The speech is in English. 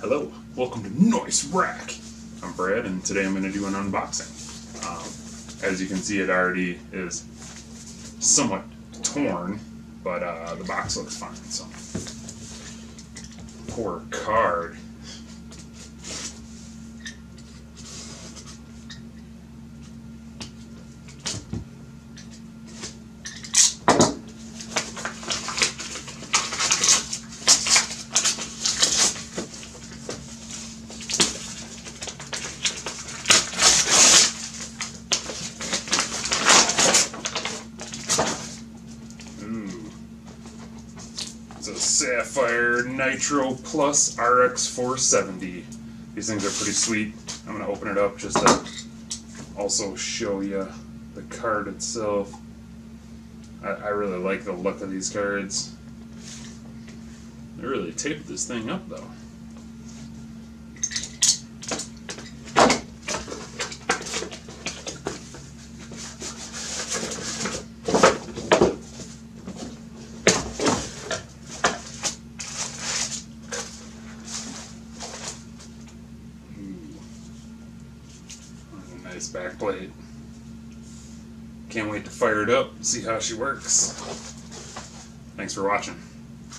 Hello, welcome to Noise Rack. I'm Brad, and today I'm going to do an unboxing. As you can see, it already is somewhat torn, but the box looks fine. So, poor card. It's a Sapphire Nitro Plus RX470. These things are pretty sweet. I'm going to open it up just to also show you the card itself. I really like the look of these cards. They really taped this thing up though. Nice back plate. Can't wait to fire it up, see how she works. Thanks for watching.